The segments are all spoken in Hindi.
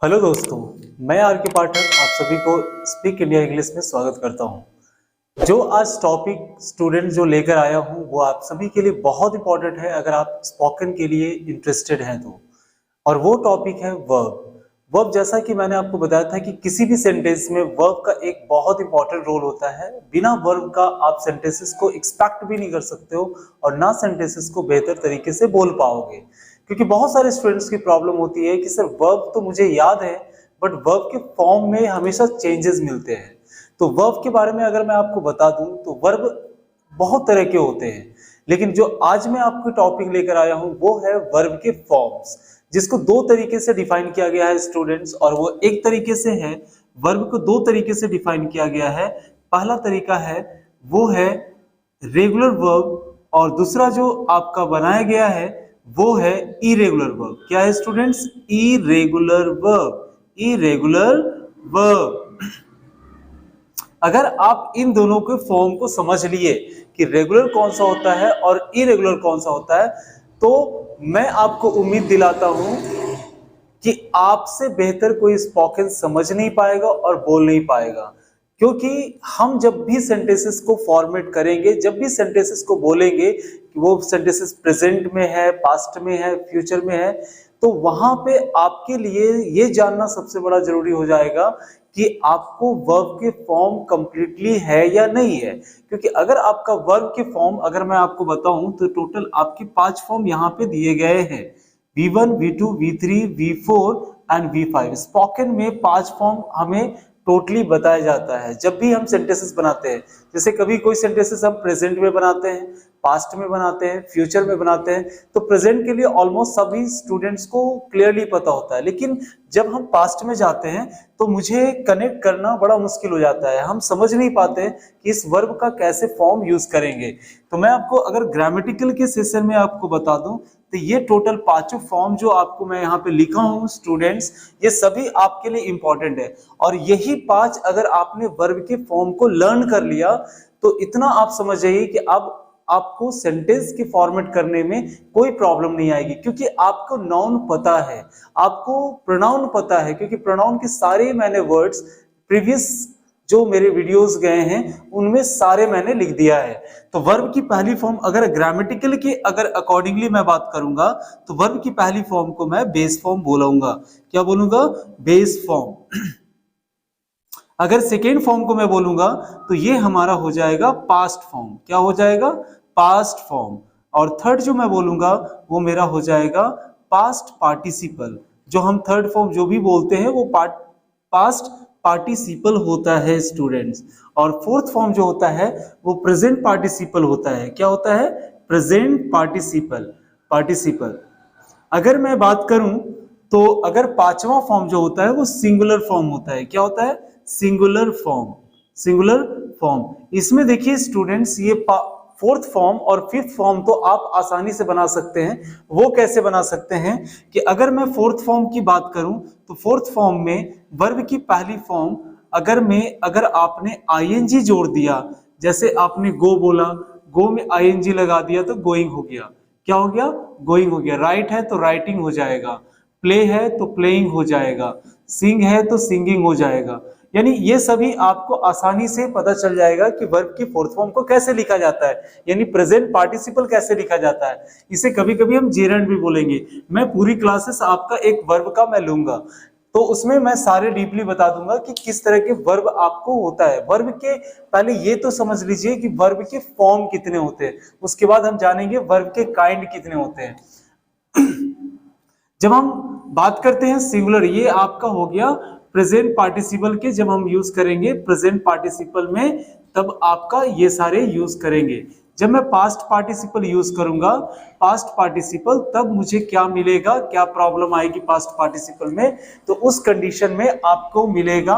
हेलो दोस्तों, मैं आर के पाठक आप सभी को स्पीक इंडिया इंग्लिश में स्वागत करता हूं। जो आज टॉपिक स्टूडेंट जो लेकर आया हूं वो आप सभी के लिए बहुत इंपॉर्टेंट है अगर आप स्पोकन के लिए इंटरेस्टेड हैं तो। और वो टॉपिक है वर्ब। वर्ब जैसा कि मैंने आपको बताया था कि किसी भी सेंटेंस में वर्ब का एक बहुत इंपॉर्टेंट रोल होता है। बिना वर्ब का आप सेंटेंसेस को एक्सपेक्ट भी नहीं कर सकते हो और ना सेंटेंसेस को बेहतर तरीके से बोल पाओगे, क्योंकि बहुत सारे स्टूडेंट्स की प्रॉब्लम होती है कि सर वर्ब तो मुझे याद है बट वर्ब के फॉर्म में हमेशा चेंजेस मिलते हैं। तो वर्ब के बारे में अगर मैं आपको बता दूं तो वर्ब बहुत तरह के होते हैं, लेकिन जो आज मैं आपको टॉपिक लेकर आया हूं वो है वर्ब के फॉर्म्स, जिसको दो तरीके से डिफाइन किया गया है स्टूडेंट्स। और वो एक तरीके से है, वर्ब को दो तरीके से डिफाइन किया गया है। पहला तरीका है वो है रेगुलर वर्ब, और दूसरा जो आपका बनाया गया है वो है इरेगुलर वर्ब। क्या है students? Irregular verb. Irregular verb. अगर आप इन दोनों के फॉर्म को समझ लिए कि रेगुलर कौन सा होता है और इरेगुलर कौन सा होता है, तो मैं आपको उम्मीद दिलाता हूं कि आपसे बेहतर कोई स्पोकन समझ नहीं पाएगा और बोल नहीं पाएगा। क्योंकि हम जब भी सेंटेंसेस को फॉर्मेट करेंगे, जब भी सेंटेंसेस को बोलेंगे कि वो सेंटेंसेस प्रेजेंट में है, पास्ट में है, फ्यूचर में है, तो वहां पे आपके लिए ये जानना सबसे बड़ा जरूरी हो जाएगा कि आपको वर्ब के फॉर्म कंप्लीटली है या नहीं है। क्योंकि अगर आपका वर्ब के फॉर्म अगर मैं आपको बताऊं तो टोटल आपके 5 फॉर्म यहाँ पे दिए गए हैं, V1, V2, V3, V4 and V5। Spoken में 5 फॉर्म हमें टोटली बताया जाता है जब भी हम सेंटेंसेस बनाते हैं। जैसे कभी कोई सेंटेंसेस हम प्रेजेंट में बनाते हैं, पास्ट में बनाते हैं, फ्यूचर में बनाते हैं, तो प्रेजेंट के लिए ऑलमोस्ट सभी स्टूडेंट्स को क्लियरली पता होता है। लेकिन जब हम पास्ट में जाते हैं तो मुझे कनेक्ट करना बड़ा मुश्किल हो जाता है, हम समझ नहीं पाते कि इस वर्ब का कैसे फॉर्म यूज करेंगे। तो मैं आपको अगर ग्रामेटिकल के सेशन में आपको बता दूं तो ये टोटल 5 फॉर्म जो आपको मैं यहाँ पे लिखा हूं स्टूडेंट्स, ये सभी आपके लिए इंपॉर्टेंट है। और यही 5 अगर आपने वर्ब के फॉर्म को लर्न कर लिया तो इतना आप समझ जाइए कि अब आपको सेंटेंस की फॉर्मेट करने में कोई प्रॉब्लम नहीं आएगी, क्योंकि आपको नाउन पता है, आपको प्रोनाउन पता है। क्योंकि प्रोनाउन के सारे मैंने वर्ड्स प्रीवियस जो मेरे वीडियोस गए हैं उनमें सारे मैंने लिख दिया है। तो वर्ब की पहली फॉर्म अगर ग्रामेटिकल के अगर अकॉर्डिंगली मैं बात करूंगा तो वर्ब की पहली फॉर्म को मैं बेस फॉर्म बोलूंगा। क्या बोलूंगा? Base form. अगर सेकेंड फॉर्म को मैं बोलूंगा तो ये हमारा हो जाएगा पास्ट फॉर्म। क्या हो जाएगा? Past form. और थर्ड जो मैं बोलूंगा वो मेरा हो जाएगा पास्ट पार्टिसिपल। जो हम थर्ड फॉर्म जो भी बोलते हैं वो पास्ट पार्टिसिपल होता है स्टूडेंट्स। और फोर्थ फॉर्म जो होता है वो प्रेजेंट पार्टिसिपल होता है। क्या होता है? Present participle. पार्टिसिपल। अगर मैं बात करूं तो अगर पांचवा फॉर्म जो होता है वो सिंगुलर फॉर्म होता है। क्या होता है? Singular form. Singular form. इसमें देखिए स्टूडेंट्स, ये फोर्थ फॉर्म और फिफ्थ फॉर्म तो आप आसानी से बना सकते हैं। वो कैसे बना सकते हैं कि अगर मैं फोर्थ फॉर्म की बात करूं तो फोर्थ फॉर्म में वर्ब की पहली फॉर्म अगर आपने आईएनजी जोड़ दिया, जैसे आपने गो बोला, गो में आईएनजी लगा दिया तो गोइंग हो गया। क्या हो गया? गोइंग हो गया। राइट है तो राइटिंग हो जाएगा, प्ले है तो प्लेइंग हो जाएगा, सिंग है तो सिंगिंग हो जाएगा। यानी ये सभी आपको आसानी से पता चल जाएगा कि वर्ब की फोर्थ फॉर्म को कैसे लिखा जाता है, यानी प्रेजेंट पार्टिसिपल कैसे लिखा जाता है। इसे कभी कभी हम जेरेंड भी बोलेंगे। मैं पूरी क्लासेस आपका एक वर्ब का मैं लूंगा तो उसमें मैं सारे डीपली बता दूंगा कि किस तरह के वर्ब आपको होता है। वर्ब के पहले ये तो समझ लीजिए कि वर्ब के फॉर्म कितने होते हैं, उसके बाद हम जानेंगे वर्ब के काइंड कितने होते हैं। जब हम बात करते हैं सिंगुलर, ये आपका हो गया प्रेजेंट पार्टिसिपल के, जब हम यूज करेंगे प्रेजेंट पार्टिसिपल में तब आपका ये सारे यूज करेंगे। जब मैं पास्ट पार्टिसिपल यूज करूंगा, पास्ट पार्टिसिपल, तब मुझे क्या मिलेगा, क्या प्रॉब्लम आएगी पास्ट पार्टिसिपल में, तो उस कंडीशन में आपको मिलेगा।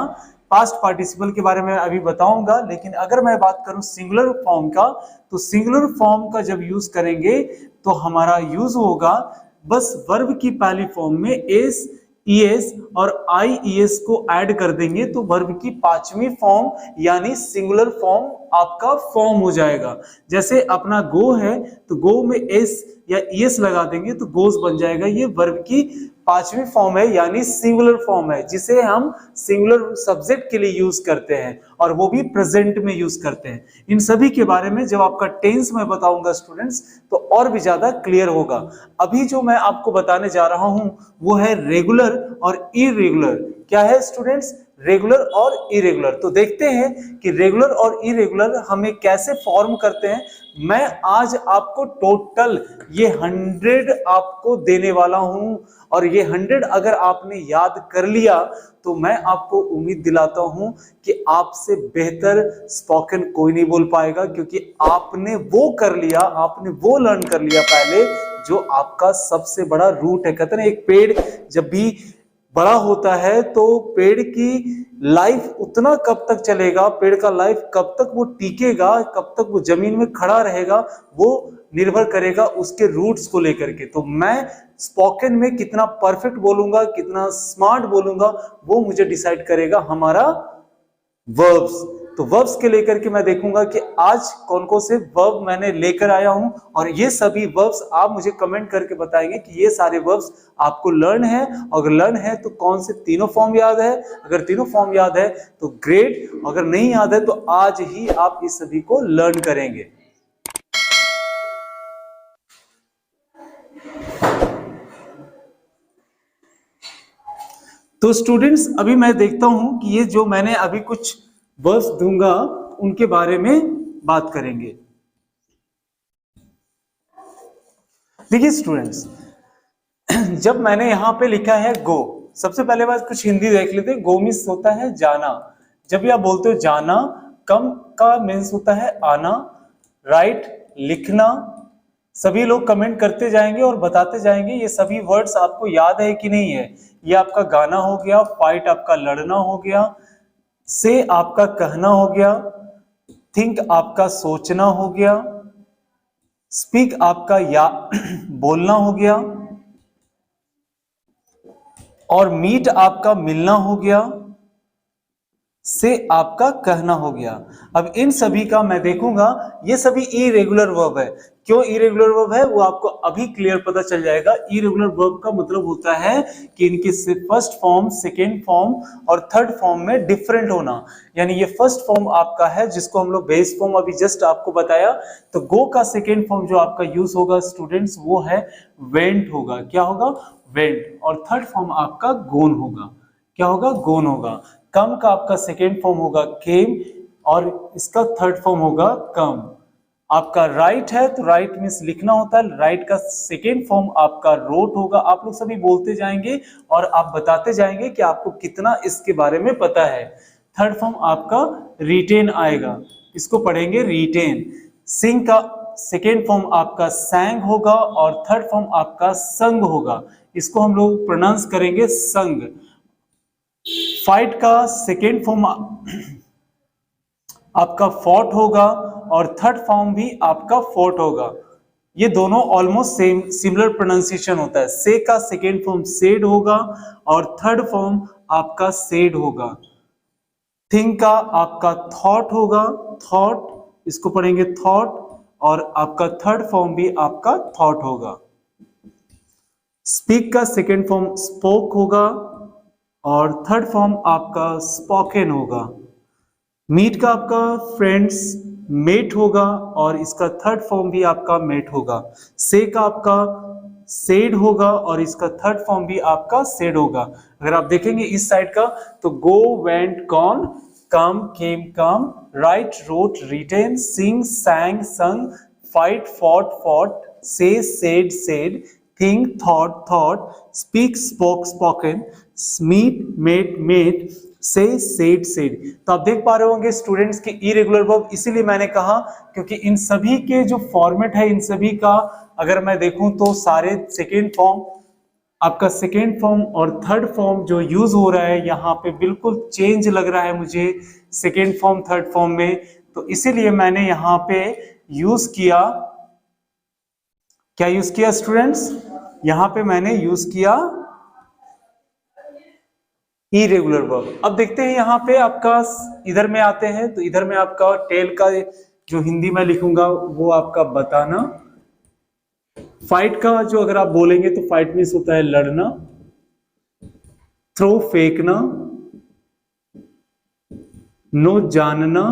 पास्ट पार्टिसिपल के बारे में अभी बताऊंगा, लेकिन अगर मैं बात करूं सिंगुलर फॉर्म का, तो सिंगुलर फॉर्म का जब यूज करेंगे तो हमारा यूज होगा बस वर्ब की पहली फॉर्म में एस, ईएस और आईईएस को ऐड कर देंगे तो वर्ब की पांचवी फॉर्म यानी सिंगुलर फॉर्म आपका फॉर्म हो जाएगा। जैसे अपना गो है तो गो में एस या ईएस लगा देंगे तो गोस बन जाएगा। ये वर्ब की पांचवी फॉर्म है यानी सिंगुलर फॉर्म है, जिसे हम सिंगुलर सब्जेक्ट के लिए यूज करते हैं और वो भी प्रेजेंट में यूज करते हैं। इन सभी के बारे में जब आपका टेंस में बताऊंगा स्टूडेंट्स तो और भी ज्यादा क्लियर होगा। अभी जो मैं आपको बताने जा रहा हूं वो है रेगुलर और इरेगुलर। क्या है स्टूडेंट्स? रेगुलर और इरेगुलर। तो देखते हैं कि रेगुलर और इरेगुलर हमें कैसे फॉर्म करते हैं। मैं आज आपको टोटल ये 100 आपको देने वाला हूं और ये 100 अगर आपने याद कर लिया तो मैं आपको उम्मीद दिलाता हूं कि आपसे बेहतर स्पोकन कोई नहीं बोल पाएगा, क्योंकि आपने वो कर लिया, आपने वो लर्न कर लिया पहले जो आपका सबसे बड़ा रूट है। कहते हैं एक पेड़ जब भी बड़ा होता है तो पेड़ की लाइफ उतना कब तक चलेगा, पेड़ का लाइफ कब तक वो टिकेगा, कब तक वो जमीन में खड़ा रहेगा, वो निर्भर करेगा उसके रूट्स को लेकर के। तो मैं स्पोकन में कितना परफेक्ट बोलूंगा, कितना स्मार्ट बोलूंगा, वो मुझे डिसाइड करेगा हमारा वर्ब्स। तो वर्ब्स के लेकर के मैं देखूंगा कि आज कौन कौन से वर्ब मैंने लेकर आया हूं और ये सभी वर्ब्स आप मुझे कमेंट करके बताएंगे कि ये सारे वर्ब्स आपको लर्न है। अगर लर्न है तो कौन से तीनों फॉर्म याद है, अगर तीनों फॉर्म याद है तो ग्रेट, अगर नहीं याद है तो आज ही आप इस सभी को लर्न करेंगे। तो स्टूडेंट्स अभी मैं देखता हूं कि ये जो मैंने अभी कुछ वर्ब्स दूंगा उनके बारे में बात करेंगे। देखिए स्टूडेंट्स, जब मैंने यहां पे लिखा है गो, सबसे पहले बात कुछ हिंदी देख लेते हैं। गो मीन्स होता है जाना। जब भी आप बोलते हो जाना, कम का मीन्स होता है आना, राइट लिखना। सभी लोग कमेंट करते जाएंगे और बताते जाएंगे ये सभी वर्ड्स आपको याद है कि नहीं है। ये आपका गाना हो गया, फाइट आपका लड़ना हो गया, से आपका कहना हो गया, थिंक आपका सोचना हो गया, स्पीक आपका या बोलना हो गया, और मीट आपका मिलना हो गया, से आपका कहना हो गया। अब इन सभी का मैं देखूंगा, ये सभी इरेगुलर वर्ब है। क्यों इरेगुलर वर्ब है वो आपको अभी क्लियर पता चल जाएगा। इरेगुलर वर्ब का मतलब होता है कि इनके फर्स्ट फॉर्म, सेकेंड फॉर्म और थर्ड फॉर्म में डिफरेंट होना। यानी ये फर्स्ट फॉर्म आपका है जिसको हम लोग बेस फॉर्म अभी जस्ट आपको बताया। तो गो का सेकेंड फॉर्म जो आपका यूज होगा स्टूडेंट्स वो है वेंट होगा। क्या होगा? वेंट। और थर्ड फॉर्म आपका गोन होगा। क्या होगा? गोन होगा। कम का आपका सेकेंड फॉर्म होगा केम और इसका थर्ड फॉर्म होगा कम। आपका राइट है तो राइट मीन्स लिखना होता है, राइट का सेकेंड फॉर्म आपका रोट होगा। आप लोग सभी बोलते जाएंगे और आप बताते जाएंगे कि आपको कितना इसके बारे में पता है। थर्ड फॉर्म आपका रिटेन आएगा, इसको पढ़ेंगे रिटेन। सिंग का सेकेंड फॉर्म आपका सैंग होगा और थर्ड फॉर्म आपका संग होगा, इसको हम लोग प्रोनाउंस करेंगे संग। फाइट का सेकेंड फॉर्म आपका फॉट होगा और थर्ड फॉर्म भी आपका फोर्ट होगा। ये दोनों ऑलमोस्ट सेम सिमिलर प्रोनाउंसिएशन होता है। से का सेकेंड फॉर्म सेड होगा और थर्ड फॉर्म आपका सेड होगा। थिंक का आपका थॉट होगा, थॉट, इसको पढ़ेंगे थॉट, और आपका थर्ड फॉर्म भी आपका थॉट होगा। स्पीक का सेकेंड फॉर्म स्पोक होगा और थर्ड फॉर्म आपका स्पोकन होगा। मीट का आपका फ्रेंड्स मेट होगा और इसका थर्ड फॉर्म भी आपका मेट होगा। से का आपका सेड होगा और इसका थर्ड फॉर्म भी आपका सेड होगा। अगर आप देखेंगे इस साइड का तो go, went, gone, come, came, come, write, wrote, written, sing, sang, sung, fight, fought, fought, say, said, said, think, thought, thought, speak, spoke, spoken, meet, met, met, say, said, said. तो आप देख पा रहे होंगे स्टूडेंट्स के इरेगुलर वर्ब, इसीलिए मैंने कहा क्योंकि इन सभी के जो फॉर्मेट है, इन सभी का अगर मैं देखूं तो सारे सेकेंड फॉर्म, आपका सेकेंड फॉर्म और थर्ड फॉर्म जो यूज हो रहा है यहाँ पे बिल्कुल चेंज लग रहा है मुझे सेकेंड फॉर्म थर्ड फॉर्म में। तो इसीलिए मैंने यहाँ पे यूज किया, क्या यूज किया स्टूडेंट्स? यहाँ पे मैंने यूज किया इरेगुलर वर्ब। अब देखते हैं यहाँ पे आपका, इधर में आते हैं तो इधर में आपका टेल का जो हिंदी में लिखूंगा वो आपका बताना। फाइट का जो अगर आप बोलेंगे तो फाइट मीन्स होता है लड़ना। थ्रो फेंकना, नो जानना,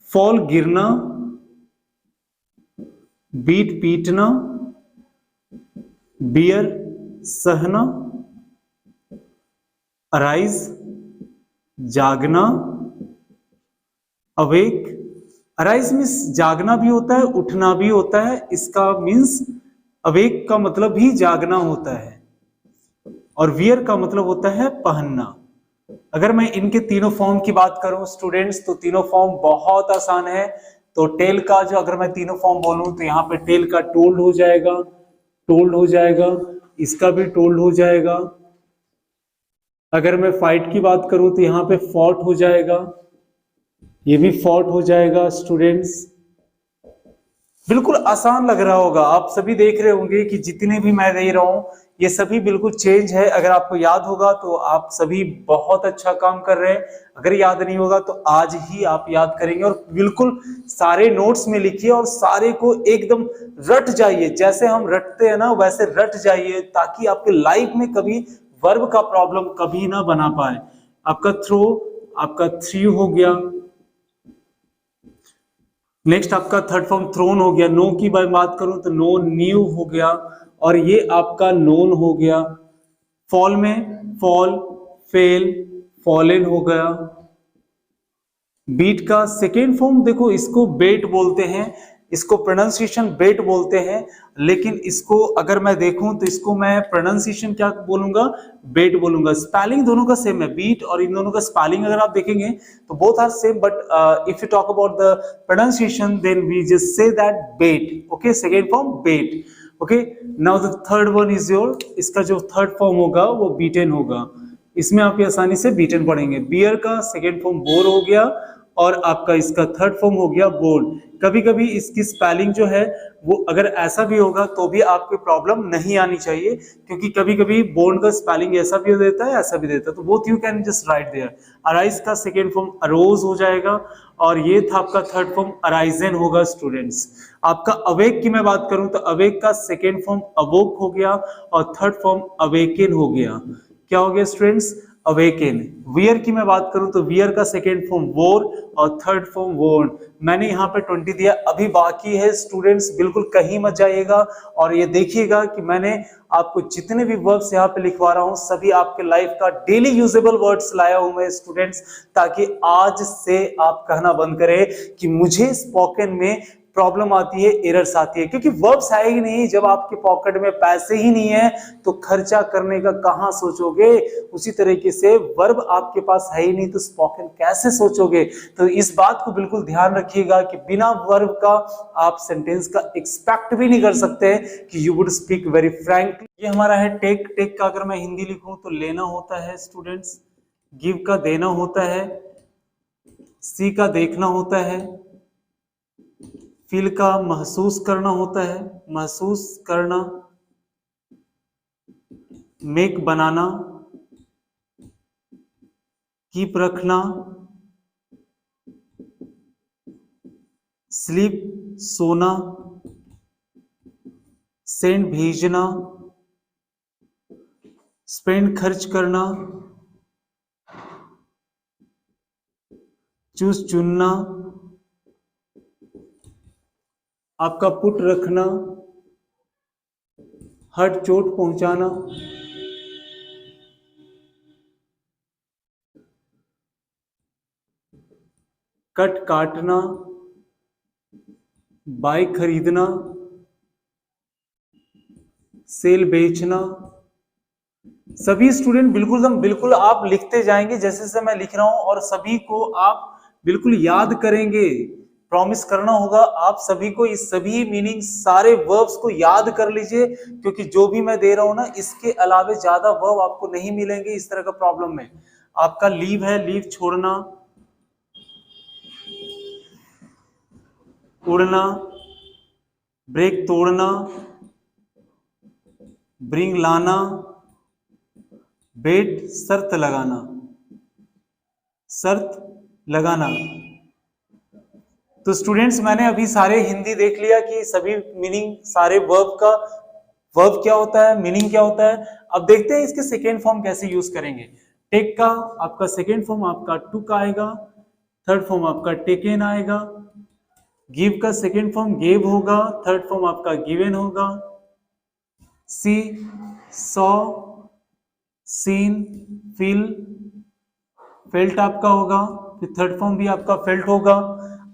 फॉल गिरना, बीट पीटना, बियर सहना, अराइज जागना, अवेक। अराइज मीन्स जागना भी होता है, उठना भी होता है, इसका मीन्स अवेक का मतलब भी जागना होता है, और वियर का मतलब होता है पहनना। अगर मैं इनके तीनों फॉर्म की बात करूं स्टूडेंट्स, तो तीनों फॉर्म बहुत आसान है। तो टेल का जो अगर मैं तीनों फॉर्म बोलूं तो यहाँ पे टेल का टोल्ड हो जाएगा, टोल्ड हो जाएगा, इसका भी टोल्ड हो जाएगा। अगर मैं फाइट की बात करूं तो यहाँ पे फॉट हो जाएगा, ये भी फॉट हो जाएगा स्टूडेंट्स। बिल्कुल आसान लग रहा होगा, आप सभी देख रहे होंगे कि जितने भी मैं दे रहा हूं ये सभी बिल्कुल चेंज है। अगर आपको याद होगा तो आप सभी बहुत अच्छा काम कर रहे हैं, अगर याद नहीं होगा तो आज ही आप याद करेंगे, और बिल्कुल सारे नोट्स में लिखिए और सारे को एकदम रट जाइए, जैसे हम रटते हैं ना वैसे रट जाइए, ताकि आपके लाइफ में कभी वर्ब का प्रॉब्लम कभी ना बना पाए। आपका थ्रो, आपका थ्री हो गया। नेक्स्ट आपका थर्ड फॉर्म थ्रोन हो गया। नो की बात करूं तो नो न्यू हो गया, और ये आपका नोन हो गया। फॉल में फॉल, फेल, फॉलन हो गया। बीट का सेकेंड फॉर्म देखो, इसको बेट बोलते हैं, इसको प्रोनाउंसिएशन बेट बोलते हैं, लेकिन इसको अगर मैं देखूं तो इसको मैं प्रोनाउंसिएशन क्या बोलूंगा, बेट बोलूंगा। स्पेलिंग दोनों का सेम है, बीट और इन दोनों का स्पेलिंग अगर आप देखेंगे तो both are same, but if you talk about the pronunciation then we just say that bet. Okay, second form bet. Okay, now the third one is your, इसका जो थर्ड फॉर्म होगा वो बीटेन होगा, इसमें आप आसानी से बीटेन पढ़ेंगे। बियर का सेकेंड फॉर्म बोर हो गया, और आपका इसका थर्ड फॉर्म हो गया बोर्ड। कभी कभी इसकी स्पेलिंग जो है वो अगर ऐसा भी होगा तो भी आपको प्रॉब्लम नहीं आनी चाहिए, क्योंकि कभी कभी बोर्ड का स्पेलिंग ऐसा भी देता है ऐसा भी देता है, तो both you can just write there. Arise का सेकेंड फॉर्म अरोज हो जाएगा, और ये था आपका थर्ड फॉर्म अराइजन होगा स्टूडेंट्स। आपका अवेक की मैं बात करूं तो अवेक का सेकेंड फॉर्म अवोक हो गया, और थर्ड फॉर्म अवेकन हो गया। क्या हो गया स्टूडेंट्स, अवेकन। वियर की मैं बात करूं तो वियर का सेकेंड फॉर्म वोर, और थर्ड फॉर्म वोर्न। मैंने यहाँ पे 20 दिया, अभी बाकी है स्टूडेंट्स, बिल्कुल कहीं मत जाइएगा, और ये देखिएगा कि मैंने आपको जितने भी वर्ड्स यहाँ पे लिखवा रहा हूँ सभी आपके लाइफ का डेली यूजेबल वर्ड्स लाया हूं मैं स्टूडेंट्स, ताकि आज से आप कहना बंद करें कि मुझे स्पोकन में प्रॉब्लम आती है, एरर्स आती है, क्योंकि वर्ब्स है ही नहीं। जब आपके पॉकेट में पैसे ही नहीं है तो खर्चा करने का कहां सोचोगे। उसी तरीके से वर्ब आपके पास है ही नहीं तो स्पोकन कैसे सोचोगे। तो इस बात को बिल्कुल ध्यान रखिएगा कि बिना वर्ब का आप सेंटेंस का एक्सपेक्ट भी नहीं कर सकते कि you would speak very frankly. ये हमारा है टेक। टेक का अगर मैं हिंदी लिखूं तो लेना होता है स्टूडेंट्स, गिव का देना होता है, सी का देखना होता है, फील का महसूस करना होता है, महसूस करना, मेक बनाना, कीप रखना, स्लीप सोना, सेंड भेजना, स्पेंड खर्च करना, चूज चुनना, आपका पुट रखना, हर्ट चोट पहुंचाना, कट काटना, बाइक खरीदना, सेल बेचना। सभी स्टूडेंट बिल्कुल आप लिखते जाएंगे जैसे जैसे मैं लिख रहा हूं, और सभी को आप बिल्कुल याद करेंगे। प्रॉमिस करना होगा आप सभी को, इस सभी मीनिंग सारे वर्ब्स को याद कर लीजिए, क्योंकि जो भी मैं दे रहा हूं ना इसके अलावे ज्यादा वर्ब आपको नहीं मिलेंगे इस तरह का प्रॉब्लम में। आपका लीव है, लीव छोड़ना, उड़ना, ब्रेक तोड़ना, ब्रिंग लाना, बेट शर्त लगाना, शर्त लगाना। तो स्टूडेंट्स मैंने अभी सारे हिंदी देख लिया कि सभी मीनिंग सारे वर्ब का वर्ब क्या होता है, मीनिंग क्या होता है। अब देखते हैं इसके सेकेंड फॉर्म कैसे यूज करेंगे। टेक का आपका सेकेंड फॉर्म आपका टुक आएगा, थर्ड फॉर्म आपका टेकन आएगा। गिव का सेकेंड फॉर्म गेव होगा, थर्ड फॉर्म आपका गिवन होगा। सी, सॉ, सीन, फील, फेल्ट आपका होगा, फिर थर्ड फॉर्म भी आपका फेल्ट होगा।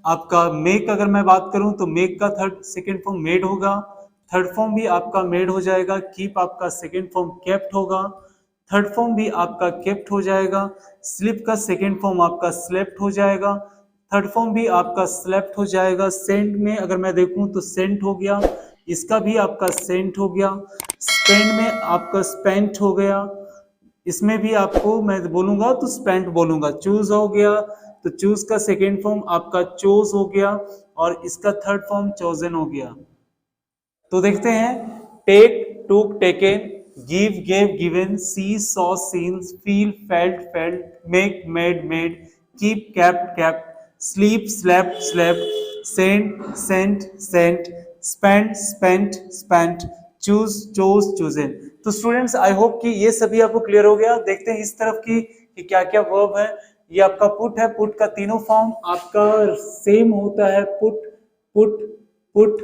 आपका मेक अगर मैं बात करूं तो मेक का थर्ड सेकेंड फॉर्म मेड होगा, थर्ड फॉर्म भी आपका मेड हो जाएगा। कीप आपका सेकेंड फॉर्म केप्ट होगा, थर्ड फॉर्म भी आपका केप्ट हो जाएगा। स्लिप का सेकेंड फॉर्म आपका स्लेप्ट हो जाएगा, थर्ड फॉर्म भी आपका स्लेप्ट हो जाएगा। सेंट में अगर मैं देखूं तो सेंट हो गया, इसका भी आपका सेंट हो गया। स्पेंड में आपका स्पेंट हो गया, इसमें भी आपको मैं बोलूंगा तो स्पेंट बोलूंगा। चूज हो गया तो चूज का सेकेंड फॉर्म आपका चोज हो गया, और इसका थर्ड फॉर्म चोजन हो गया। तो देखते हैं, take, took, taken, give, gave, given, see, saw, seen, feel, felt, felt, make, made, made, keep, kept, kept, sleep, slept, slept, sent, sent, sent, spend, spent, spent, choose, chose, chosen. तो स्टूडेंट्स आई होप कि ये सभी आपको क्लियर हो गया। देखते हैं इस तरफ की कि क्या क्या वर्ब है। ये आपका पुट है, पुट का तीनों फॉर्म आपका सेम होता है, पुट, पुट, पुट।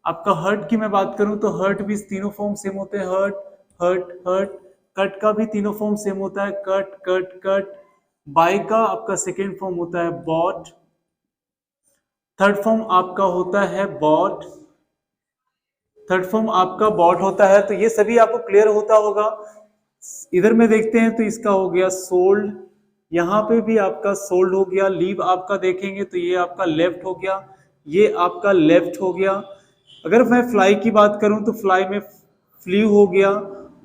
आपका हर्ट की मैं बात करूं तो हर्ट भी तीनों फॉर्म सेम होते हैं, हर्ट, हर्ट, हर्ट। कट का भी तीनों फॉर्म सेम होता है, कट, कट, कट। बाय का आपका सेकेंड फॉर्म होता है बॉट, थर्ड फॉर्म आपका होता है बॉट, थर्ड फॉर्म आपका बॉट होता है। तो ये सभी आपको क्लियर होता होगा। इधर में देखते हैं तो इसका हो गया सोल्ड, यहाँ पे भी आपका सोल्ड हो गया। लीव आपका देखेंगे तो ये आपका लेफ्ट हो गया, ये आपका लेफ्ट हो गया। अगर मैं फ्लाई की बात करूं तो फ्लाई में फ्लू हो गया,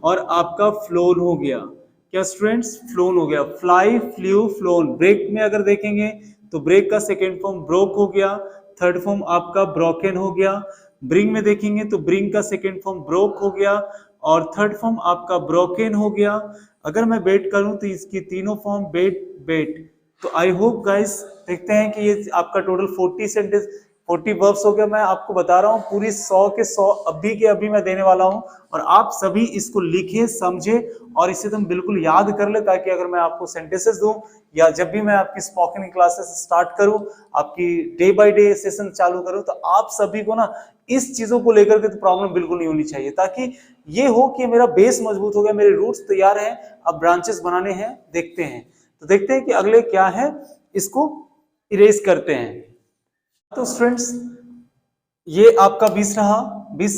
और आपका फ्लोन हो गया। क्या स्टूडेंट्स, फ्लोन हो गया। Fly, flu, phloem. ब्रेक में अगर देखेंगे तो ब्रेक का सेकेंड फॉर्म ब्रोक हो गया, थर्ड फॉर्म आपका ब्रोकन हो गया। ब्रिंग में देखेंगे तो ब्रिंग का सेकेंड फॉर्म ब्रोक हो गया, और थर्ड फॉर्म आपका ब्रोकन हो गया। अगर मैं बेट करूं तो इसकी तीनों फॉर्म बेट, बेट। तो आई होप गाइस, देखते हैं कि ये आपका टोटल 40 सेंटेंस 40 वर्ब्स हो गया। मैं आपको बता रहा हूँ पूरी 100 के 100 अभी के अभी मैं देने वाला हूँ, और आप सभी इसको लिखे, समझे और इसे तुम बिल्कुल याद कर ले, ताकि अगर मैं आपको सेंटेंसेस दूं या जब भी मैं आपकी स्पोकन क्लासेस स्टार्ट करूं, आपकी डे बाय डे सेशन चालू करूं, तो आप सभी को ना इस चीजों को लेकर के तो प्रॉब्लम बिल्कुल नहीं होनी चाहिए, ताकि ये हो कि मेरा बेस मजबूत हो गया, मेरे रूट्स तैयार हैं, अब ब्रांचेस बनाने हैं। देखते हैं, तो देखते हैं कि अगले क्या है, इसको इरेज करते हैं। तो स्टूडेंट्स ये आपका 20 रहा, 20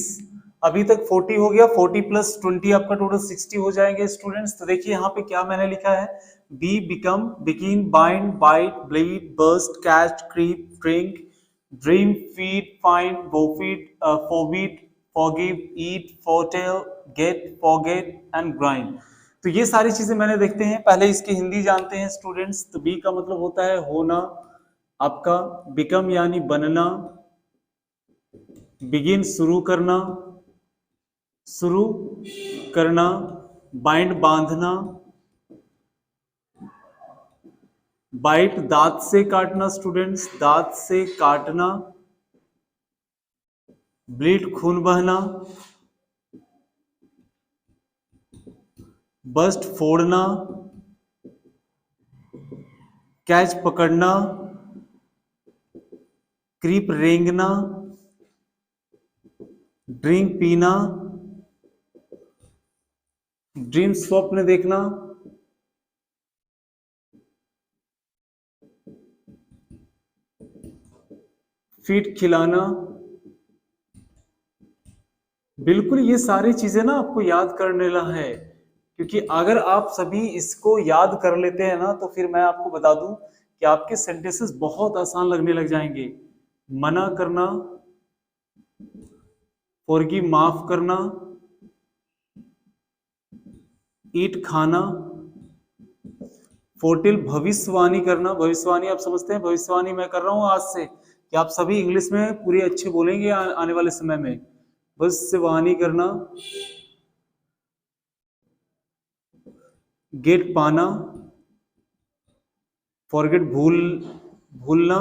अभी तक 40 हो गया, 40 प्लस 20 आपका टोटल 60 हो जाएंगे स्टूडेंट्स। तो देखिए यहाँ पे क्या मैंने लिखा है, be, become, begin, bind, bite, bleed, burst, catch, creep, drink, dream, feed, find, बोफीड, forbid, forgive, eat, foretell, get, forget and grind. तो ये सारी चीजें मैंने देखते हैं। पहले इसकी हिंदी जानते हैं स्टूडेंट्स। तो बी का मतलब होता है होना आपका, बिकम यानी बनना, बिगिन शुरू करना, शुरू करना, बाइंड बांधना, बाइट दांत से काटना स्टूडेंट्स, दांत से काटना, ब्लीड खून बहना, बस्ट फोड़ना, कैच पकड़ना, क्रीप रेंगना, ड्रिंक पीना, ड्रीम स्वप्न देखना, फीड खिलाना। बिल्कुल ये सारी चीजें ना आपको याद करने ला है, क्योंकि अगर आप सभी इसको याद कर लेते हैं ना, तो फिर मैं आपको बता दूं कि आपके सेंटेंसेस बहुत आसान लगने लग जाएंगे। मना करना, फॉरगिव माफ करना, ईट खाना, फोर्टिल भविष्यवाणी करना। भविष्यवाणी आप समझते हैं, भविष्यवाणी मैं कर रहा हूं आज से कि आप सभी इंग्लिश में पूरी अच्छे बोलेंगे आने वाले समय में। भविष्यवाणी करना, गेट पाना, फॉरगेट भूलना,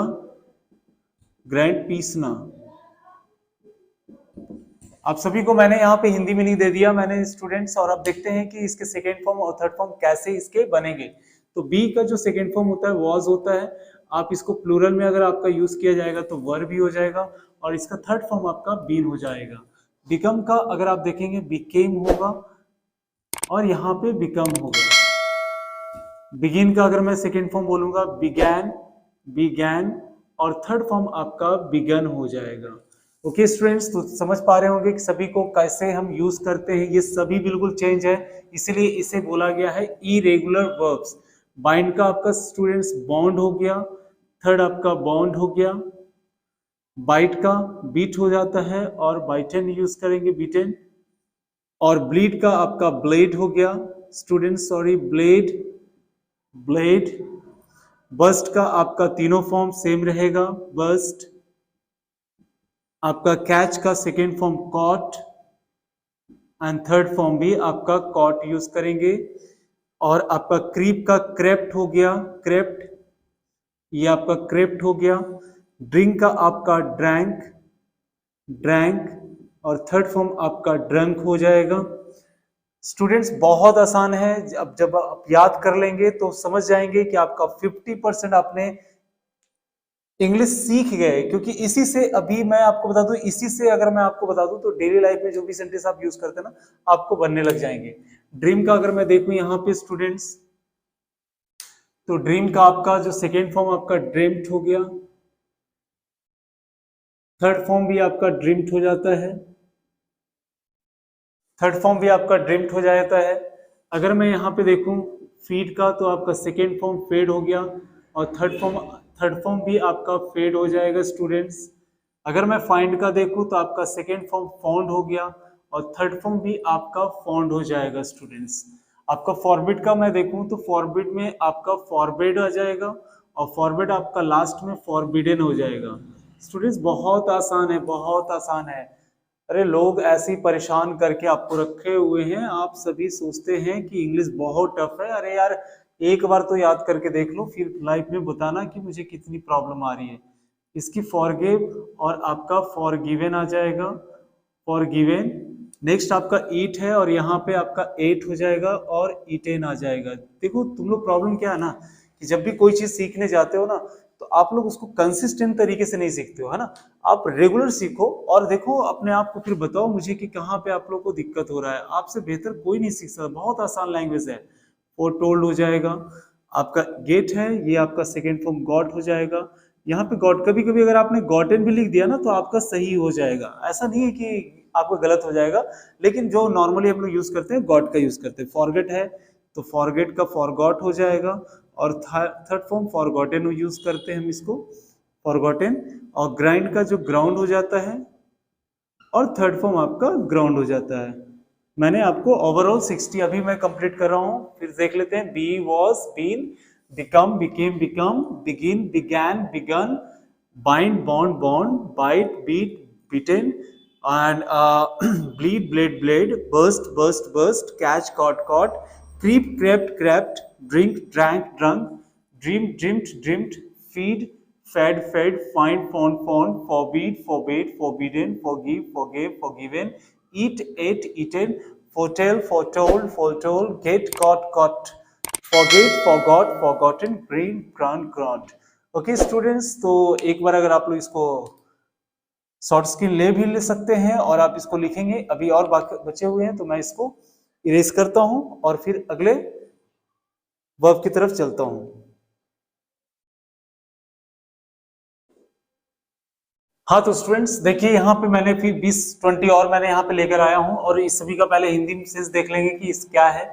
ग्राइंड पीसना। आप सभी को मैंने यहाँ पे हिंदी में नहीं दे दिया मैंने स्टूडेंट्स, और अब देखते हैं कि इसके सेकेंड फॉर्म और थर्ड फॉर्म कैसे इसके बनेंगे। तो बी का जो सेकेंड फॉर्म होता है वॉज होता है, आप इसको प्लूरल में अगर आपका यूज किया जाएगा तो वर भी हो जाएगा, और इसका थर्ड फॉर्म आपका बीन हो जाएगा। बिकम का अगर आप देखेंगे बिकेम होगा, और यहाँ पे बिकम होगा। बिगिन का अगर मैं सेकेंड फॉर्म बोलूंगा बिगैन, बिगैन, और थर्ड फॉर्म आपका बिगन हो जाएगा। ओके स्टूडेंट्स, तो समझ पा रहे होंगे कि सभी को कैसे हम यूज करते हैं, ये सभी बिल्कुल चेंज है, इसलिए इसे बोला गया है इरेगुलर वर्ब्स। बाइंड का आपका स्टूडेंट्स बॉन्ड हो गया, थर्ड आपका बॉन्ड हो गया। बाइट का बीट हो जाता है और बाइटन यूज करेंगे, बीटन। और ब्लीड का आपका ब्लेड हो गया students, sorry bled, bled. Burst का आपका तीनों फॉर्म सेम रहेगा, बस्ट। आपका कैच का second form caught, and third form भी आपका कॉट यूज करेंगे। और आपका क्रीप का क्रेप्ट हो गया, क्रेप्ट, ये आपका क्रेप्ट हो गया। ड्रिंक का आपका ड्रैंक, ड्रैंक, और थर्ड फॉर्म आपका ड्रंक हो जाएगा। स्टूडेंट्स बहुत आसान है, अब जब आप याद कर लेंगे तो समझ जाएंगे कि आपका 50% आपने इंग्लिश सीख गए, क्योंकि इसी से, अभी मैं आपको बता दूं, इसी से अगर मैं आपको बता दूं तो डेली लाइफ में जो भी सेंटेंस आप यूज करते हैं ना, आपको बनने लग जाएंगे। ड्रीम का अगर मैं देखूं यहाँ पे स्टूडेंट्स, तो ड्रीम का आपका जो सेकेंड फॉर्म आपका ड्रीम्ड हो गया, थर्ड फॉर्म भी आपका ड्रीम्ड हो जाता है, थर्ड फॉर्म भी आपका ड्रीम्ड हो जाता है। अगर मैं यहाँ पे देखूं फीड का, तो आपका सेकेंड फॉर्म फेड हो गया, और थर्ड फॉर्म भी आपका फेड हो जाएगा स्टूडेंट्स। अगर मैं फाइंड का देखूं तो आपका सेकेंड फॉर्म फाउंड हो गया, और थर्ड फॉर्म भी आपका फाउंड हो जाएगा स्टूडेंट्स। आपका फॉरबिड का मैं देखूं तो फॉरबिड में आपका फॉरबिड आ जाएगा, और फॉरबिड आपका लास्ट में फॉरबिडन हो जाएगा। स्टूडेंट्स बहुत आसान है, बहुत आसान है। अरे लोग ऐसे ही परेशान करके आपको रखे हुए हैं, आप सभी सोचते हैं कि इंग्लिश बहुत टफ है। अरे यार एक बार तो याद करके देख लो, फिर लाइफ में बताना कि मुझे कितनी प्रॉब्लम आ रही है। इसकी फॉरगिव और आपका फॉरगिवन आ जाएगा, फॉरगिवन। नेक्स्ट आपका ईट है, और यहाँ पे आपका एट हो जाएगा और ईटेन आ जाएगा। देखो तुम लोग प्रॉब्लम क्या है ना, कि जब भी कोई चीज सीखने जाते हो ना, तो आप लोग उसको कंसिस्टेंट तरीके से नहीं सीखते हो, है ना। आप रेगुलर सीखो और देखो अपने आप को, फिर बताओ मुझे कि कहाँ पे आप लोग को दिक्कत हो रहा है। आपसे बेहतर कोई नहीं सीख सकता, बहुत आसान लैंग्वेज है। फोर टोल्ड हो जाएगा, आपका गेट है, ये आपका सेकेंड फॉर्म गॉट हो जाएगा। यहाँ पे गॉट, कभी कभी अगर आपने गॉटन भी लिख दिया ना तो आपका सही हो जाएगा, ऐसा नहीं है कि आपका गलत हो जाएगा, लेकिन जो नॉर्मली हम लोग यूज करते हैं गॉट का यूज करते हैं। फॉरगेट है तो फॉरगेट का फॉरगॉट हो जाएगा, और थर्ड फॉर्म फॉरगॉटन यूज करते हैं हम इसको, फॉरगॉटन। और ग्राइंड का जो ग्राउंड हो जाता है, और थर्ड फॉर्म आपका ग्राउंड हो जाता है। मैंने आपको ओवरऑल 60 अभी मैं कंप्लीट कर रहा हूं, फिर देख लेते हैं। Be was, been, become, became, become, begin, began, begun, bind, bound, bound, bite, beat, beaten, and bleed, blade, blade, burst, burst, burst, catch, caught, caught, creep, crept, crept, drink, drank, drunk, dream, dreamt, dreamt, feed, fed, fed, find, found, found, forbid, forbade, forbidden, forgive, forgave, forgiven, eat, ate, eaten, foretell, foretold, foretold, get, caught, caught, forget, forgot, forgotten, green, grant, grant। Okay students, तो एक बार अगर आप लोग इसको शॉर्ट स्क्रीन ले सकते हैं और आप इसको लिखेंगे। अभी और बचे हुए हैं तो मैं इसको इरेज करता हूं और फिर अगले वर्ब की तरफ चलता हूं। हाँ तो स्टूडेंट्स देखिए, यहाँ पे मैंने फिर 20-20 और मैंने यहाँ पे लेकर आया हूं, और इस सभी का पहले हिंदी में सेंस देख लेंगे कि इस क्या है।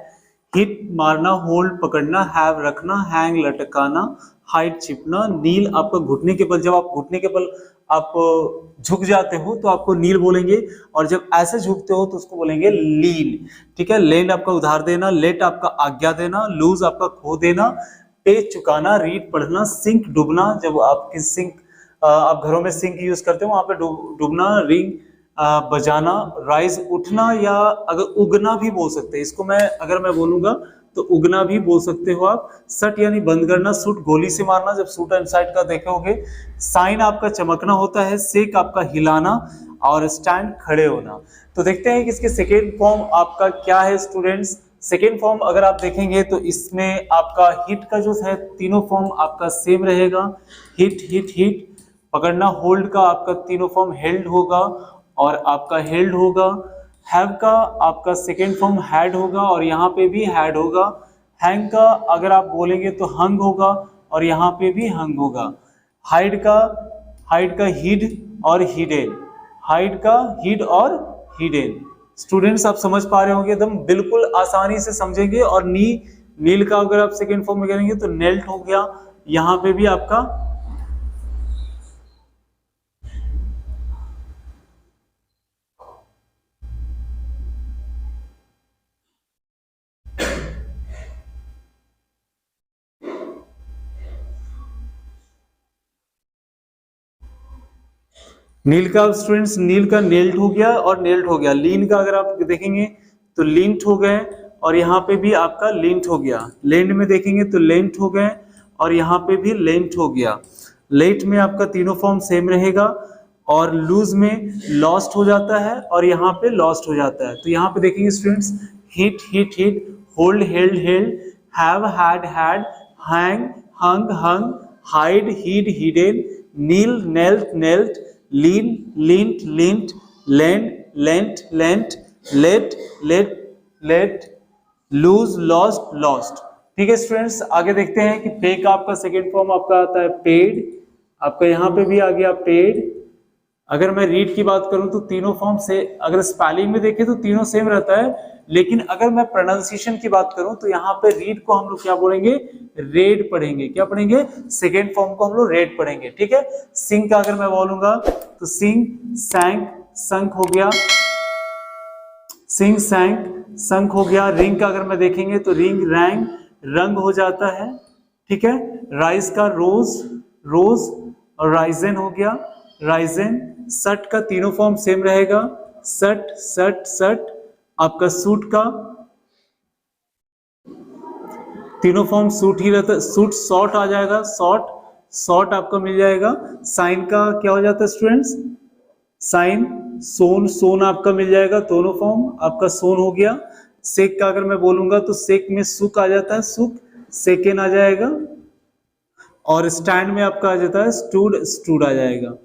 हिट मारना, होल्ड पकड़ना, हैव रखना, हैंग लटकाना, हाइट छिपना, नील आपका घुटने के बल, जब आप घुटने के बल आप झुक जाते हो तो आपको नील बोलेंगे, और जब ऐसे झुकते हो तो उसको बोलेंगे लीन। ठीक है, लेंड आपका उधार देना, लेट आपका आज्ञा देना, लूज आपका खो देना, पे चुकाना, रीड पढ़ना, सिंक डूबना, जब आपकी सिंक आप घरों में सिंक यूज करते हो वहां पे डूबना, रिंग बजाना, राइज उठना, या अगर उगना भी बोल सकते हैं इसको। मैं अगर मैं बोलूंगा तो उगना भी बोल सकते हो आप। सट यानी बंद करना, शूट गोली से मारना, जब शूटर इनसाइड का देखोगे। साइन आपका चमकना होता है, शेक आपका हिलाना, और स्टैंड खड़े होना। तो देखते हैं कि इसके सेकेंड फॉर्म आपका क्या है स्टूडेंट्स। सेकेंड फॉर्म अगर आप देखेंगे तो इसमें आपका हिट का जो है तीनों फॉर्म आपका सेम रहेगा। हिट हिट हिट, पकड़ना होल्ड का आपका तीनों फॉर्म हेल्ड होगा और आपका हेल्ड होगा। हैव का आपका सेकेंड फॉर्म हैड होगा और यहाँ पे भी हैड होगा। हैंग का अगर आप बोलेंगे तो हंग होगा और यहाँ पे भी हंग होगा। हाइड का हिड और हिडेन, हाइड का हिड और हिडेन। स्टूडेंट्स आप समझ पा रहे होंगे, एकदम बिल्कुल आसानी से समझेंगे। और नील का अगर आप सेकेंड फॉर्म में करेंगे तो नेल्ट हो गया। यहाँ पे भी आपका नील का स्टूडेंट्स, नील का नेल्ट हो गया और नेल्ट हो गया। लीन का अगर आप देखेंगे तो लिंट हो गए और यहाँ पे भी आपका लिंट हो गया। लेंड में देखेंगे तो लेंट हो गए और यहाँ पे भी लेंट हो गया। लेट में आपका तीनों फॉर्म सेम रहेगा और लूज में लॉस्ट हो जाता है और यहाँ पे लॉस्ट हो जाता है। तो यहाँ पे देखेंगे students, hit hit hit, hold held held, have had had, hang hung hung, hide hid hidden, kneel knelt knelt, lean leant leant, lend lent lent, let let let, lose lost lost. ठीक है स्टूडेंट्स, आगे देखते हैं कि पे का आपका सेकेंड फॉर्म आपका आता है पेड। आपका यहाँ पे भी आ गया पेड। अगर मैं रीड की बात करूं तो तीनों फॉर्म से, अगर स्पेलिंग में देखें तो तीनों सेम रहता है, लेकिन अगर मैं प्रोनाउंसिएशन की बात करूं तो यहाँ पे रीड को हम लोग क्या बोलेंगे, रेड पढ़ेंगे। क्या पढ़ेंगे, सेकेंड फॉर्म को हम लोग रेड पढ़ेंगे। ठीक है। सिंग का अगर मैं बोलूंगा तो सिंग सैंक संक हो गया, सिंग सैंक संक हो गया। रिंग का अगर मैं देखेंगे तो रिंग रैंग रंग हो जाता है। ठीक है। राइज का रोज रोज और राइजन हो गया राइजन। सट का तीनों फॉर्म सेम रहेगा, सट सट सट। आपका सूट का तीनों फॉर्म सूट ही रहता है, सूट शॉर्ट आ जाएगा, शॉर्ट शॉर्ट आपका मिल जाएगा। साइन का क्या हो जाता है स्टूडेंट्स, साइन सोन सोन आपका मिल जाएगा, दोनों फॉर्म आपका सोन हो गया। सेक का अगर मैं बोलूंगा तो सेक में सुक आ जाता है, सुक सेकेंड आ जाएगा। और स्टैंड में आपका आ जाता है स्टूड, स्टूड आ जाएगा।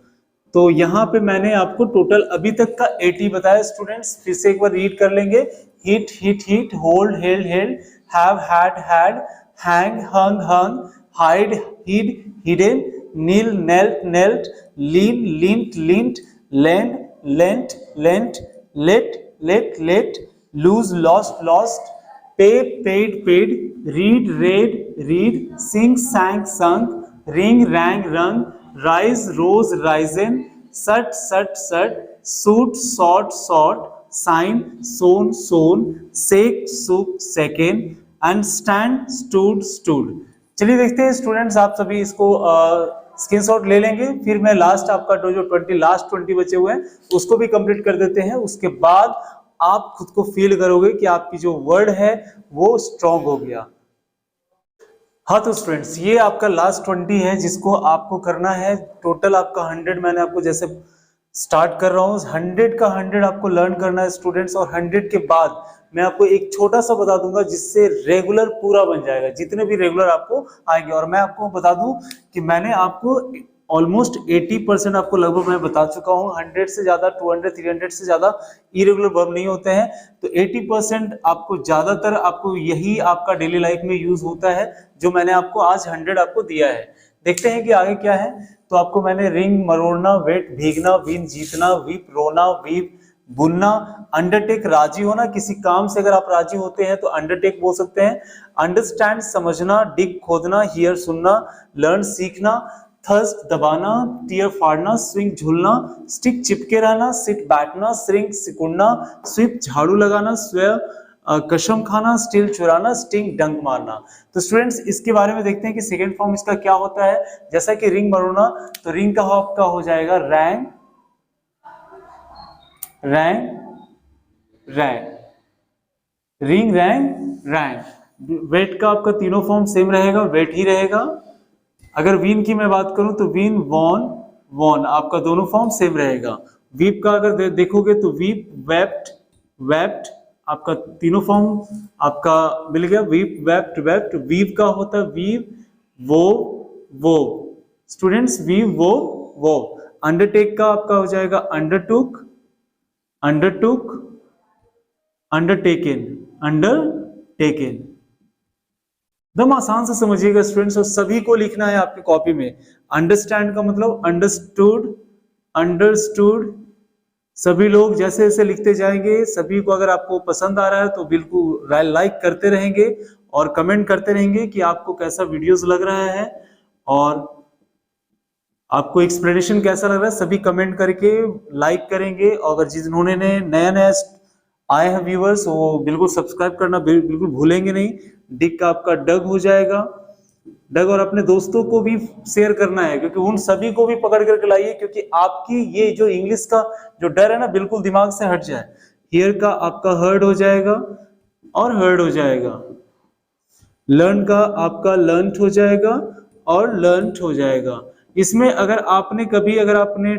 तो यहाँ पे मैंने आपको टोटल अभी तक का 80 बताया स्टूडेंट्स। फिर से एक बार रीड कर लेंगे। Hit hit hit, hold held held, have had had, hang hung hung, hide hid hidden, kneel knelt knelt, lean leant leant, lend lent lent, let let let, lose lost lost, pay paid paid, read read read, sing sang sung, ring rang rung, rise rose risen, shut shut shut, seek sought sought, shine shone shone, shake shook shaken, and stand stood stood. चलिए देखते हैं स्टूडेंट्स, आप सभी इसको स्क्रीनशॉट ले लेंगे। फिर मैं लास्ट आपका जो 20 लास्ट 20 बचे हुए हैं उसको भी कंप्लीट कर देते हैं। उसके बाद आप खुद को फील करोगे कि आपकी जो वर्ड है वो स्ट्रॉन्ग हो गया। हाँ तो स्टूडेंट्स, ये आपका लास्ट 20 है जिसको आपको करना है। टोटल आपका 100 मैंने आपको जैसे स्टार्ट कर रहा हूँ, 100 का 100 आपको लर्न करना है स्टूडेंट्स। और 100 के बाद मैं आपको एक छोटा सा बता दूंगा जिससे रेगुलर पूरा बन जाएगा, जितने भी रेगुलर आपको आएंगे। और मैं आपको बता दूं कि मैंने आपको ऑलमोस्ट 80% आपको लगभग मैं बता चुका हूँ। 100 से ज्यादा, 200 300 से ज्यादा इरेगुलर वर्ब नहीं होते हैं। तो 80% आपको ज्यादातर आपको यही आपका डेली लाइफ में यूज होता है, जो मैंने आपको आज 100 आपको दिया है। देखते हैं कि आगे क्या है। तो आपको मैंने रिंग मरोड़ना, वेट भीगना, विन जीतना, वीप रोना, वीप बुनना, अंडरटेक राजी होना, किसी काम से अगर आप राजी होते हैं तो अंडरटेक बोल सकते हैं। अंडरस्टैंड समझना, डिग खोदना, हियर सुनना, लर्न सीखना, थर्स्ट दबाना, टीयर फाड़ना, स्विंग झूलना, स्टिक चिपके रहना, सिट बैठना, श्रिंक सिकुड़ना, स्विप झाड़ू लगाना, स्वयं कसम खाना, स्टील चुराना, स्टिंग डंक मारना। तो स्टूडेंट्स इसके बारे में देखते हैं कि सेकेंड फॉर्म इसका क्या होता है। जैसा कि रिंग मरोना, तो रिंग का आपका हो जाएगा rang rang rang, ring rang rang. Wet का आपका तीनों फॉर्म सेम रहेगा, वेट ही रहेगा। अगर वीन की मैं बात करूं तो वीन, वॉन, वॉन, आपका दोनों फॉर्म सेम रहेगा। वीप का अगर देखोगे तो वीप, वेप्ट, वेप्ट, आपका तीनों फॉर्म आपका मिल गया, वीप, वेप्ट, वेप्ट। वीव का होता है वीव, वो, वो, स्टूडेंट्स वीव, वो। अंडरटेक का आपका हो जाएगा अंडरटुक, अंडरटुक, अंडरटेकन, अंडरटेकन। एकदम आसान से समझिएगा स्टूडेंट्स, और सभी को लिखना है आपकी कॉपी में। अंडरस्टैंड का मतलब अंडरस्टूड, अंडरस्टूड। सभी लोग जैसे जैसे लिखते जाएंगे, सभी को अगर आपको पसंद आ रहा है तो बिल्कुल लाइक करते रहेंगे और कमेंट करते रहेंगे कि आपको कैसा वीडियोस लग रहा है और आपको एक्सप्लेनेशन कैसा लग रहा है। सभी कमेंट करके लाइक करेंगे, और अगर जिन्होंने नया नया आए हैं व्यूअर्स, वो बिल्कुल सब्सक्राइब करना बिल्कुल भूलेंगे नहीं। डिक का आपका डग हो जाएगा, डग। और अपने दोस्तों को भी शेयर करना है, क्योंकि उन सभी को भी पकड़ करके लाइए, क्योंकि आपकी ये जो इंग्लिश का जो डर है ना, बिल्कुल दिमाग से हट जाए। हियर का आपका हर्ड हो जाएगा और हर्ड हो जाएगा। लर्न का आपका लर्नड हो जाएगा और लर्नड हो जाएगा। इसमें अगर आपने कभी अगर आपने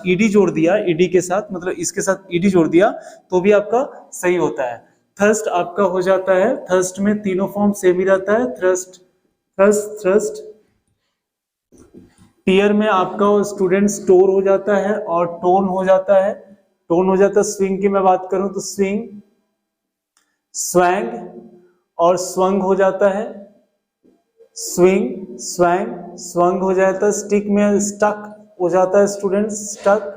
ईडी जोड़ दिया, ईडी के साथ मतलब इसके साथ ईडी जोड़ दिया तो भी आपका सही होता है। थर्स्ट आपका हो जाता है, थर्स्ट में तीनों फॉर्म सेम ही रहता है, थ्रस्ट, थ्रस्ट, थ्रस्ट। टीयर में आपका स्टूडेंट स्टोर हो जाता है और टोन हो जाता है, टोन हो जाता है। स्विंग की मैं बात करूं तो स्विंग, स्वैंग और स्वंग हो जाता है, स्विंग, स्वैंग, स्वंग हो जाता है। स्टिक में स्टक हो जाता है स्टूडेंट, स्टक।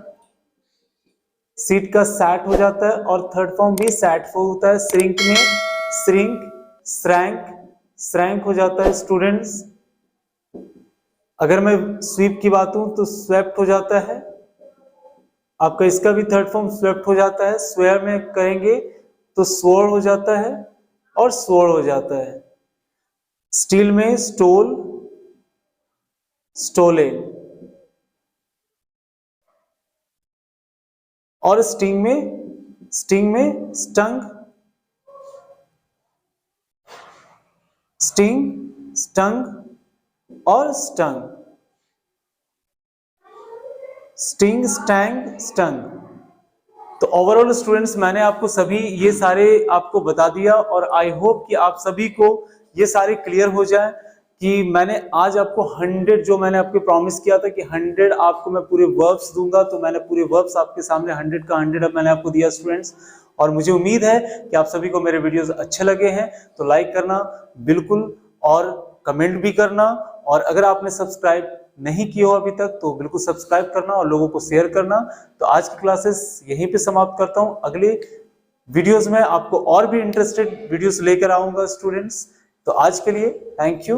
सीट का सैट हो जाता है और थर्ड फॉर्म भी सैट होता है। श्रिंक में श्रिंक, श्रैंक, श्रैंक हो जाता है स्टूडेंट्स। अगर मैं स्वीप की बात हूं तो स्वेप्ट हो जाता है आपका, इसका भी थर्ड फॉर्म स्वेप्ट हो जाता है। स्वेयर में कहेंगे तो स्वोर हो जाता है और स्वोर हो जाता है। स्टील में स्टोल, स्टोले, और स्टिंग में स्टंग, स्टिंग, स्टंग और स्टंग, स्टिंग, स्टैंग, स्टंग। तो ओवरऑल स्टूडेंट्स मैंने आपको सभी ये सारे आपको बता दिया, और आई होप कि आप सभी को ये सारे क्लियर हो जाए कि मैंने आज आपको 100 जो मैंने आपको प्रॉमिस किया था कि 100 आपको मैं पूरे वर्ब्स दूंगा, तो मैंने पूरे वर्ब्स आपके सामने 100 का 100 अब मैंने आपको दिया स्टूडेंट्स। और मुझे उम्मीद है कि आप सभी को मेरे वीडियोस अच्छे लगे हैं, तो लाइक करना बिल्कुल और कमेंट भी करना, और अगर आपने सब्सक्राइब नहीं किया हो अभी तक तो बिल्कुल सब्सक्राइब करना और लोगों को शेयर करना। तो आज की क्लासेस यहीं पे समाप्त करता हूं, अगले वीडियोस में आपको और भी इंटरेस्टेड वीडियोस लेकर आऊंगा स्टूडेंट्स। तो आज के लिए थैंक यू।